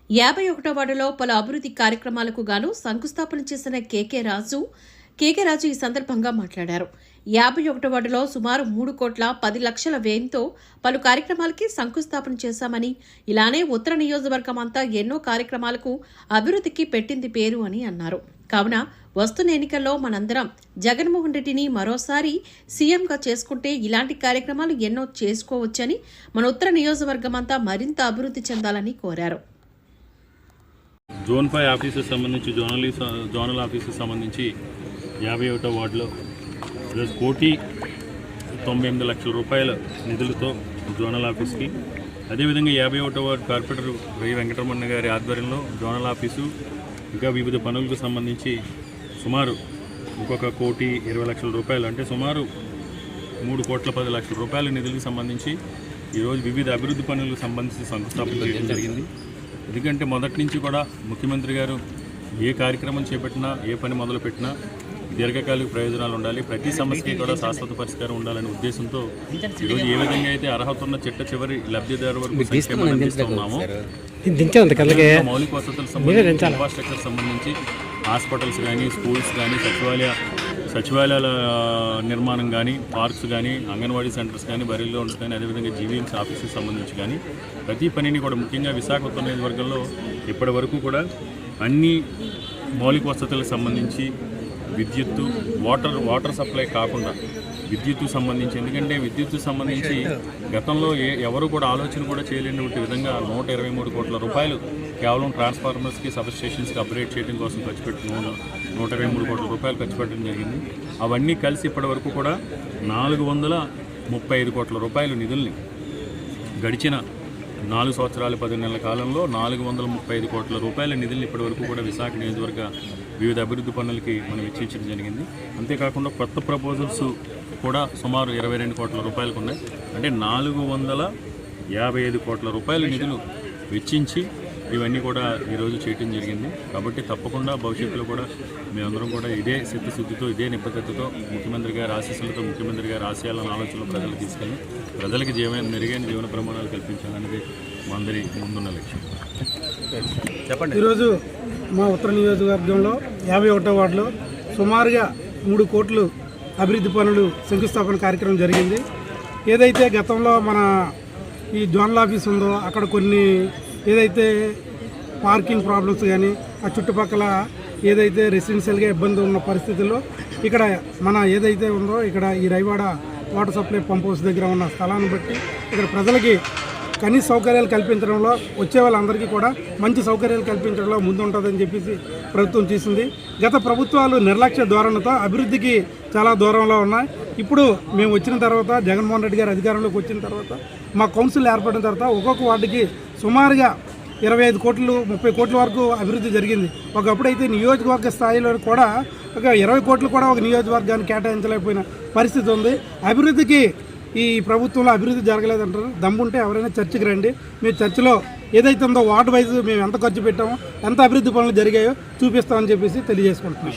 51వ వార్డులో పలు అభివృద్ధి కార్యక్రమాలకు గాను శంకుస్థాపన చేసిన కేకే రాజు ఈ సందర్భంగా మాట్లాడారు. 51వ వార్డులో సుమారు 3,10,00,000 వ్యయంతో పలు కార్యక్రమాలకి శంకుస్థాపన చేశామని, ఇలానే ఉత్తర నియోజకవర్గం అంతా ఎన్నో కార్యక్రమాలకు అభివృద్ధికి పెట్టింది పేరు అని అన్నారు. కావున వస్తున్న ఎన్నికల్లో మనందరం జగన్మోహన్ రెడ్డిని మరోసారి సీఎంగా చేసుకుంటే ఇలాంటి కార్యక్రమాలు ఎన్నో చేసుకోవచ్చని, మన ఉత్తర నియోజకవర్గం అంతా మరింత అభివృద్ధి చెందాలని కోరారు. జోన్ 5 ఆఫీసెస్ సంబంధించి జోనల్ ఆఫీసెస్ సంబంధించి 51వ వార్డులో 1,98,00,000 రూపాయల నిధులతో జోనల్ ఆఫీస్కి, అదేవిధంగా 51వ వార్డు కార్పొరేటర్ వై వెంకటరమణ గారి ఆధ్వర్యంలో జోనల్ ఆఫీసు ఇంకా వివిధ పనులకు సంబంధించి సుమారు ఇంకొక 1,20,00,000 రూపాయలు, అంటే సుమారు 3,10,00,000 రూపాయల నిధులకు సంబంధించి ఈరోజు వివిధ అభివృద్ధి పనులకు సంబంధించి శంకుస్థాపన చేయడం జరిగింది. ఎందుకంటే మొదటి నుంచి కూడా ముఖ్యమంత్రి గారు ఏ కార్యక్రమం చేపట్టినా, ఏ పని మొదలుపెట్టినా దీర్ఘకాలిక ప్రయోజనాలు ఉండాలి, ప్రతి సమస్యకి కూడా శాశ్వత పరిష్కారం ఉండాలనే ఉద్దేశంతో ఈరోజు ఏ విధంగా అయితే అర్హత ఉన్న చివరి లబ్ధిదారు వరకు సంక్షేమం అందిస్తున్నామో, మౌలిక వసతులకు సంబంధించి, ఇన్ఫ్రాస్ట్రక్చర్ సంబంధించి హాస్పిటల్స్ కానీ, స్కూల్స్ కానీ, సచివాలయాల నిర్మాణం కానీ, పార్క్స్ కానీ, అంగన్వాడీ సెంటర్స్ కానీ, బరిలో ఉండడం కానీ, అదేవిధంగా జీవీఎంసీ ఆఫీసెస్ సంబంధించి కానీ ప్రతి పనిని కూడా ముఖ్యంగా విశాఖ ఉత్తర నియోజకవర్గంలో ఇప్పటి వరకు కూడా అన్ని మౌలిక వసతులకు సంబంధించి విద్యుత్తు, వాటర్ సప్లై కాకుండా విద్యుత్తు సంబంధించి, ఎందుకంటే విద్యుత్తు సంబంధించి గతంలో ఎవరు కూడా ఆలోచన కూడా చేయలేనటువంటి విధంగా 123 కోట్ల రూపాయలు కేవలం ట్రాన్స్ఫార్మర్స్కి, సబ్ స్టేషన్స్కి అప్గ్రేడ్ చేయడం కోసం ఖర్చు పెట్టిన 123 కోట్ల రూపాయలు ఖర్చు పెట్టడం జరిగింది. అవన్నీ కలిసి ఇప్పటి వరకు కూడా 435 కోట్ల రూపాయల నిధుల్ని గడిచిన 4 సంవత్సరాలు 10 నెలల కాలంలో 435 కోట్ల రూపాయల నిధులను ఇప్పటి వరకు కూడా విశాఖ నియోజకవర్గ వివిధ అభివృద్ధి పనులకి మనం వెచ్చించడం జరిగింది. అంతేకాకుండా కొత్త ప్రపోజల్స్ కూడా సుమారు 22 కోట్ల రూపాయలకు ఉన్నాయి. అంటే 455 కోట్ల రూపాయల నిధులు వెచ్చించి ఇవన్నీ కూడా ఈరోజు చేయటం జరిగింది. కాబట్టి తప్పకుండా భవిష్యత్తులో కూడా మేమందరం కూడా ఇదే చిత్తశుద్ధితో, ఇదే నిబద్ధతతో, ముఖ్యమంత్రి గారి ఆశీస్సులతో, ముఖ్యమంత్రి గారి ఆశయాలను, ఆలోచనలు ప్రజలకు తీసుకెళ్ళి ప్రజలకి మెరుగైన జీవన ప్రమాణాలు కల్పించాలనేది మా అందరి ముందున్న లక్ష్యం. చెప్పండి. ఈరోజు మా ఉత్తర నియోజకవర్గంలో 51వ వార్డులో సుమారుగా 3 కోట్లు అభివృద్ధి పనులు శంకుస్థాపన కార్యక్రమం జరిగింది. ఏదైతే గతంలో మన ఈ జోనల్ ఆఫీస్ ఉందో అక్కడ కొన్ని ఏదైతే పార్కింగ్ ప్రాబ్లమ్స్ కానీ, ఆ చుట్టుపక్కల ఏదైతే రెసిడెన్షియల్గా ఇబ్బంది ఉన్న పరిస్థితుల్లో ఇక్కడ మన ఏదైతే ఉందో ఇక్కడ ఈ Raiwada water supply pump house దగ్గర ఉన్న స్థలాన్ని బట్టి ఇక్కడ ప్రజలకి కనీస సౌకర్యాలు కల్పించడంలో, వచ్చే వాళ్ళందరికీ కూడా మంచి సౌకర్యాలు కల్పించడంలో ముందుంటుందని చెప్పేసి ప్రభుత్వం చేసింది. గత ప్రభుత్వాలు నిర్లక్ష్య ధోరణితో అభివృద్ధికి చాలా దూరంలో ఉన్నాయి. ఇప్పుడు మేము వచ్చిన తర్వాత, జగన్మోహన్ రెడ్డి గారు అధికారంలోకి వచ్చిన తర్వాత, మా కౌన్సిల్ ఏర్పడిన తర్వాత ఒక్కొక్క వార్డుకి సుమారుగా 25 కోట్లు 30 కోట్ల వరకు అభివృద్ధి జరిగింది. ఒకప్పుడైతే నియోజకవర్గ స్థాయిలో కూడా ఒక 20 కోట్లు కూడా ఒక నియోజకవర్గాన్ని కేటాయించలేకపోయిన పరిస్థితి ఉంది. అభివృద్ధికి ఈ ప్రభుత్వంలో అభివృద్ధి జరగలేదంటారు. దమ్ముంటే ఎవరైనా చర్చకి రండి. మేము చర్చలో ఏదైతే ఉందో వార్డు వైజ్ మేము ఎంత ఖర్చు పెట్టామో, ఎంత అభివృద్ధి పనులు జరిగాయో చూపిస్తామని చెప్పేసి తెలియజేసుకుంటున్నాం.